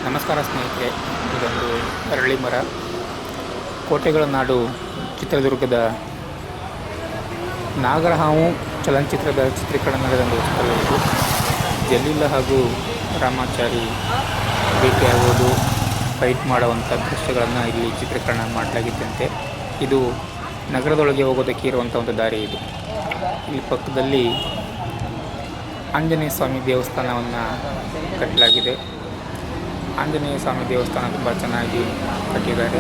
ನಮಸ್ಕಾರ ಸ್ನೇಹಿತರೆ, ಇದೊಂದು ಅರಳಿ ಮರ. ಕೋಟೆಗಳ ನಾಡು ಚಿತ್ರದುರ್ಗದ ನಾಗರಹಾವು ಚಲನಚಿತ್ರದ ಚಿತ್ರೀಕರಣ ನಡೆದ ಸ್ಥಳವಿದು. ಜಲೀಲ ಹಾಗೂ ರಾಮಾಚಾರಿ ಭೇಟಿಯಾಗುವುದು, ಫೈಟ್ ಮಾಡುವಂಥ ದೃಶ್ಯಗಳನ್ನು ಇಲ್ಲಿ ಚಿತ್ರೀಕರಣ ಮಾಡಲಾಗಿದ್ದಂತೆ. ಇದು ನಗರದೊಳಗೆ ಹೋಗೋದಕ್ಕೆ ಇರುವಂಥ ಒಂದು ದಾರಿ. ಇದು ಇಲ್ಲಿ ಪಕ್ಕದಲ್ಲಿ ಆಂಜನೇಯ ಸ್ವಾಮಿ ದೇವಸ್ಥಾನವನ್ನು ಕಟ್ಟಲಾಗಿದೆ. ಆಂಜನೇಯ ಸ್ವಾಮಿ ದೇವಸ್ಥಾನ ತುಂಬ ಚೆನ್ನಾಗಿ ಕಟ್ಟಿದ್ದಾರೆ.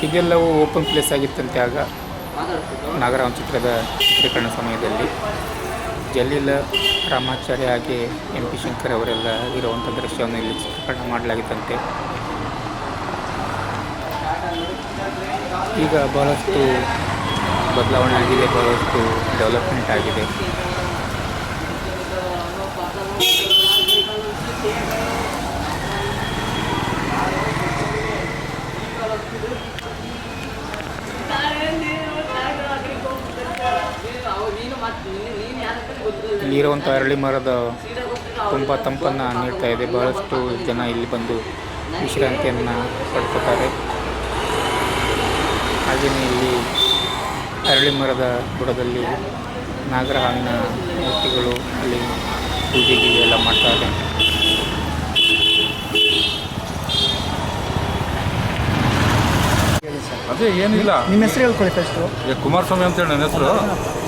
ಇದೆಲ್ಲವೂ ಓಪನ್ ಪ್ಲೇಸ್ ಆಗಿತ್ತಂತೆ ಆಗ ನಾಗರಹಾವು ಚಿತ್ರದ ಚಿತ್ರೀಕರಣ ಸಮಯದಲ್ಲಿ. ಜಲೀಲ, ರಾಮಾಚಾರ್ಯ ಹಾಗೆ MP ಶಂಕರ್ ಅವರೆಲ್ಲ ಇರುವಂಥ ದೃಶ್ಯವನ್ನು ಇಲ್ಲಿ ಚಿತ್ರೀಕರಣ ಮಾಡಲಾಗಿತ್ತಂತೆ. ಈಗ ಬಹಳಷ್ಟು ಬದಲಾವಣೆ ಆಗಿದೆ, ಬಹಳಷ್ಟು ಡೆವಲಪ್ಮೆಂಟ್ ಆಗಿದೆ. ಇಲ್ಲಿರುವಂಥ ಅರಳಿ ಮರದ ತುಂಬ ತಂಪನ್ನು ನೀಡ್ತಾ ಇದೆ. ಬಹಳಷ್ಟು ಜನ ಇಲ್ಲಿ ಬಂದು ವಿಶ್ರಾಂತಿಯನ್ನು ಪಡ್ಕೊತಾರೆ. ಹಾಗೆಯೇ ಇಲ್ಲಿ ಅರಳಿ ಮರದ ಬುಡದಲ್ಲಿ ನಾಗರಹಾವಿನ ಮೂರ್ತಿಗಳು ಅಲ್ಲಿ ಪೂಜೆಗೆ ಎಲ್ಲ ಮಾಡ್ತಾರೆ. ಅದೇ ಏನಿಲ್ಲ. ನಿಮ್ಮ ಹೆಸರು ಹೇಳ್ಕೊಳ್ಳಿ ಫಸ್ಟು. ಕುಮಾರಸ್ವಾಮಿ ಅಂತೇಳಿ ನನ್ನ ಹೆಸರು.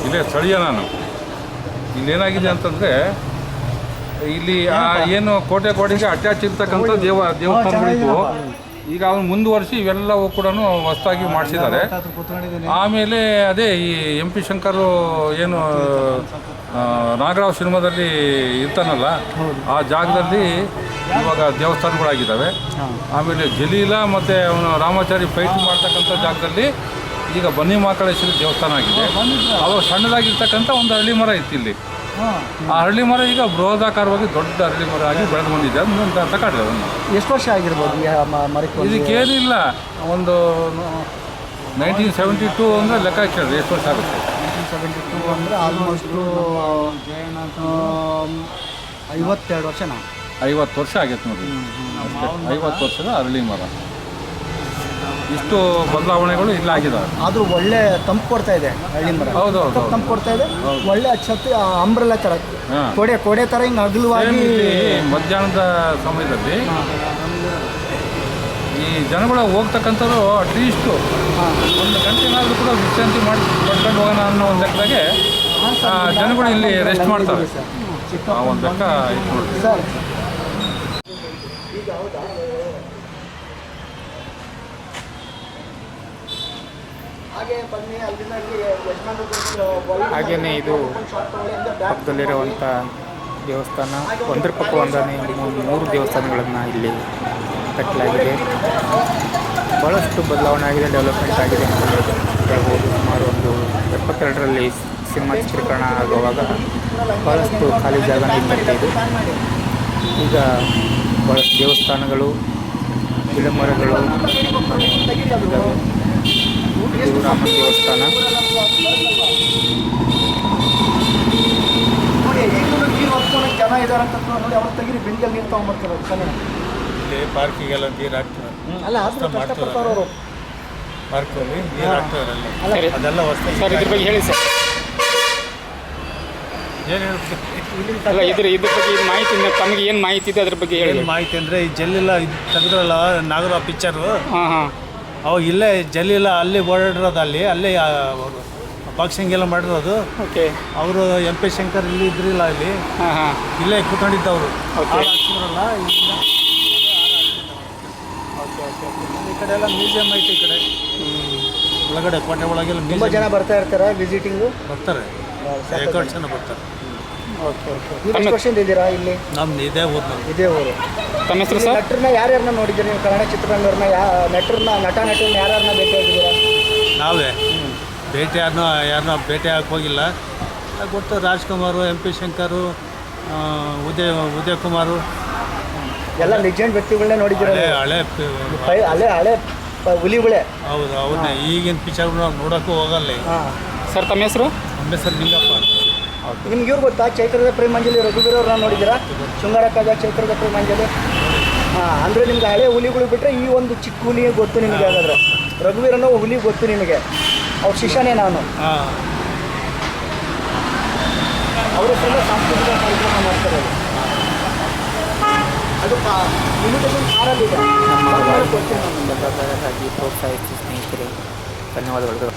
ಇಲ್ಲೇ ಸ್ಥಳೀಯ ನಾನು. ಇಲ್ಲೇನಾಗಿದೆ ಅಂತಂದರೆ, ಇಲ್ಲಿ ಏನು ಕೋಟೆಗೆ ಅಟ್ಯಾಚ್ ಇರ್ತಕ್ಕಂಥ ದೇವಸ್ಥಾನಗಳಿದ್ವು. ಈಗ ಅವನು ಮುಂದುವರಿಸಿ ಇವೆಲ್ಲವೂ ಕೂಡ ಹೊಸದಾಗಿ ಮಾಡಿಸಿದ್ದಾರೆ. ಆಮೇಲೆ ಅದೇ ಈ MP ಶಂಕರು ಏನು ನಾಗರಾವ್ ಸಿನಿಮಾದಲ್ಲಿ ಇರ್ತಾನಲ್ಲ, ಆ ಜಾಗದಲ್ಲಿ ಇವಾಗ ದೇವಸ್ಥಾನಗಳಾಗಿದ್ದಾವೆ. ಆಮೇಲೆ ಜಲೀಲ ಮತ್ತು ಅವನು ರಾಮಾಚಾರಿ ಫೈಟ್ ಮಾಡ್ತಕ್ಕಂಥ ಜಾಗದಲ್ಲಿ ಈಗ ಬನ್ನಿ ಮಹಾಕಾಳೇಶ್ವರಿ ದೇವಸ್ಥಾನ ಆಗಿದೆ. ಅವಾಗ ಸಣ್ಣದಾಗಿರ್ತಕ್ಕಂಥ ಒಂದು ಅರಳಿ ಮರ ಇತ್ತು ಇಲ್ಲಿ. ಆ ಅರಳಿ ಮರ ಈಗ ಬೃಹದಾಕಾರವಾಗಿ ದೊಡ್ಡ ಅರಳಿ ಮರ ಆಗಿ ಬೆಳೆದು ಬಂದಿದೆ. ತಗೊಂಡ್ರೆ ಅದನ್ನು ಎಷ್ಟು ವರ್ಷ ಆಗಿರ್ಬೋದು? ಇದಕ್ಕೇನಿಲ್ಲ, ಒಂದು 1972 ಅಂದರೆ ಲೆಕ್ಕ ಹಾಕಿದ್ರೆ ಎಷ್ಟು ವರ್ಷ ಆಗುತ್ತೆ? 1972 ಅಂದರೆ ಆಲ್ಮೋಸ್ಟು 52 ವರ್ಷನಾ? 50 ವರ್ಷ ಆಗೈತೆ ನೋಡಿ. 50 ವರ್ಷದ ಅರಳಿ ಮರ. ಇಷ್ಟು ಬದಲಾವಣೆಗಳು ಇಲ್ಲ ಆಗಿದ್ದಾವೆ. ಆದರೂ ಒಳ್ಳೆ ತಂಪು ಕೊಡ್ತಾ ಇದೆ ಹಳ್ಳಿ ಮರ. ಹೌದು, ತಂಪು ಕೊಡ್ತಾ ಇದೆ. ಒಳ್ಳೆ ಛತ್ತು ಅಂಬ್ರೆಲ್ಲ ಥರ, ಕೋಡೆ ಥರ ಹಿಂಗೆ ಅಗಲವಾಗಿ. ಮಧ್ಯಾಹ್ನದ ಸಮಯದಲ್ಲಿ ಈ ಜನಗಳು ಹೋಗ್ತಕ್ಕಂಥವ್ರು ಅಟ್ಲೀಸ್ಟು 1 ಗಂಟೆನಾದರೂ ಕೂಡ ವಿಶ್ರಾಂತಿ ಮಾಡಿ ಪಡ್ಕೊಂಡು ಹೋಗೋಣ ಅನ್ನೋ ಒಂದು ಲೆಕ್ಕದಾಗೆ ಜನಗಳು ಇಲ್ಲಿ ರೆಸ್ಟ್ ಮಾಡ್ತಾರೆ. ಒಂದು ಲೆಕ್ಕ ಇದು ನೋಡಿ ಸರ್. ಹಾಗೆಯೇ ಇದು ಪಕ್ಕದಲ್ಲಿರುವಂಥ ದೇವಸ್ಥಾನ, ಒಂದರ ಪಕ್ಕ ಒಂದನೇ 3 ದೇವಸ್ಥಾನಗಳನ್ನು ಇಲ್ಲಿ ಕಟ್ಟಲಾಗಿದೆ. ಭಾಳಷ್ಟು ಬದಲಾವಣೆ ಆಗಿದೆ, ಡೆವಲಪ್ಮೆಂಟ್ ಆಗಿದೆ ಅಂತ ಹೇಳ್ಬೋದು. ಸುಮಾರು ಒಂದು 72ರಲ್ಲಿ ಸಿನಿಮಾ ಚಿತ್ರೀಕರಣ ಆಗುವಾಗ ಭಾಳಷ್ಟು ಖಾಲಿ ಜಾಗ ಇದ್ದಂತೆ ಇದು. ಈಗ ಭಾಳಷ್ಟು ದೇವಸ್ಥಾನಗಳು, ಗಿಡಮರಗಳು, ಇದು ರಾಮನ ದೇವಸ್ಥಾನ. ಜನ ಇದ್ದಾರೆ ಅಂತ ನೋಡಿ, ಅವ್ರು ತೆಗೀರಿ, ಬಿಂದಿಯಲ್ಲಿ ನೀರು ತೊಗೊಂಡ್ಬರ್ತಾರೆ. ಚೆನ್ನಾಗಿ ಇಲ್ಲಿ ಪಾರ್ಕಿಗೆಲ್ಲ ನೀರು ಹಾಕ್ತಾರೆ. ಅಲ್ಲ, ಆದರೂ ಕಷ್ಟಪಡ್ತಾರೆ ಅವರು. ಪಾರ್ಕಲ್ಲಿ ನೀರು ಹಾಕ್ತಾರೆ ಅದೆಲ್ಲ ಹೊಸ್ತಾಗಿ. ಸರ್, ಇದ್ರ ಬಗ್ಗೆ ಹೇಳಿ ಸರ್. ಏನು ಹೇಳ್ಬೇಕು? ಅಲ್ಲ, ಇದ್ರ ಬಗ್ಗೆ ಮಾಹಿತಿ, ತಮಗೆ ಏನು ಮಾಹಿತಿ ಇದೆ ಅದ್ರ ಬಗ್ಗೆ ಹೇಳಿ. ಏನು ಮಾಹಿತಿ ಅಂದರೆ, ಈ ಜಲೀಲ ತೆಗೆದ್ರಲ್ಲ ನಾಗರಾವ್ ಪಿಕ್ಚರು, ಅವಾಗ ಇಲ್ಲೇ ಜಲೀಲ ಅಲ್ಲಿ ಓಡಾಡಿರೋದು. ಅಲ್ಲೇ ಬಾಕ್ಸಿಂಗ್ ಎಲ್ಲ ಮಾಡಿರೋದು. ಓಕೆ. ಅವರು MP ಶಂಕರ್ ಇಲ್ಲಿ ಇದ್ರಿಲ್ಲ, ಇಲ್ಲಿ ಇಲ್ಲೇ ಕೂತ್ಕೊಂಡಿದ್ದವರು. ಹಾಕ್ಸಿದ್ರಲ್ಲ ಇಲ್ಲಿಂದ. ಈ ಕಡೆ ಎಲ್ಲ ಮ್ಯೂಸಿಯಂ ಐತೆ. ಈ ಕಡೆ ಒಳಗಡೆ ಕೋಟೆ ಒಳಗೆಲ್ಲ ತುಂಬ ಜನ ಬರ್ತಾ ಇರ್ತಾರೆ ವಿಸಿಟಿಂಗು. ಬರ್ತಾರೆ, 2 ಜನ ಬರ್ತಾರೆ. ಓಕೆ. ಎಷ್ಟು ವರ್ಷದಿಂದ ಇದ್ದೀರಾ ಇಲ್ಲಿ? ನಮ್ದು ಇದೇ ಊರು. ಇದೇ ಊರು. ತಮ್ಮ ಹೆಸರು ಸರ್? ನಟರನ್ನ ಯಾರ್ಯಾರನ್ನ ನೋಡಿದ್ದೀರಿ ನೀವು? ಕನ್ನಡ ಚಿತ್ರರಂಗವ್ರನ್ನ ನಟರನ್ನ ಯಾರ್ಯಾರನ್ನ ಭೇಟಿ ಆಗಿದ್ದೀರಾ? ನಾವೇ ಯಾರನ್ನ ಭೇಟಿ ಆಗಕ್ಕೆ ಹೋಗಿಲ್ಲ. ಗೊತ್ತು, ರಾಜ್ಕುಮಾರು, MP ಶಂಕರು, ಉದಯ್ ಕುಮಾರು ಎಲ್ಲ ಲೆಜೆಂಡ್ ವ್ಯಕ್ತಿಗಳನ್ನೇ ನೋಡಿದ್ದೀರಾ? ಹಳೆ ಹಳೆ ಹುಲಿಗಳೇ. ಹೌದು ಹೌದಾ, ಈಗಿನ ಪಿಕ್ಚರ್ ನಾವು ನೋಡೋಕ್ಕೂ ಹೋಗಲ್ಲ ಈಗ. ಹಾಂ ಸರ್ ತಮ್ಮ ಹೆಸರು? ನಮ್ಮ ಹೆಸರು ಲಿಂಗಪ್ಪ. ನಿಮ್ಗೆ ಇವ್ರು ಗೊತ್ತಾ ಚೈತ್ರದ ಪ್ರೇಮಾಂಜಲಿ ರಘುವೀರ್ ಅವ್ರನ್ನ ನೋಡಿದ್ದೀರಾ? ಶೃಂಗಾರ ಕಾವ್ಯ ಚೈತ್ರದ ಪ್ರೇಮಾಂಜಲಿ. ಹಾಂ ಅಂದರೆ ನಿಮ್ಗೆ ಹಳೆ ಹುಲಿಗಳು ಬಿಟ್ಟರೆ ಈ ಒಂದು ಚಿಕ್ಕ ಹುಲಿ ಗೊತ್ತು ನಿಮಗೆ. ಹಾಗಾದ್ರೆ ರಘುವೀರ್ ಅನ್ನೋ ಹುಲಿ ಗೊತ್ತು ನಿಮಗೆ. ಅವ್ರ ಶಿಷ್ಯನೇ ನಾನು. ಹಾಂ, ಅವರ ಹತ್ರ ಸಾಂಸ್ಕೃತಿಕ ಕಾರ್ಯಕ್ರಮ ಮಾಡ್ತಾರೆ. ಅದು ಲಿಮಿಟೇಷನ್ ಕಾರಲ್ಲಿದೆ. ಪ್ರೋತ್ಸಾಹಿಸಿ ಸ್ನೇಹಿತರೆ, ಧನ್ಯವಾದಗಳು.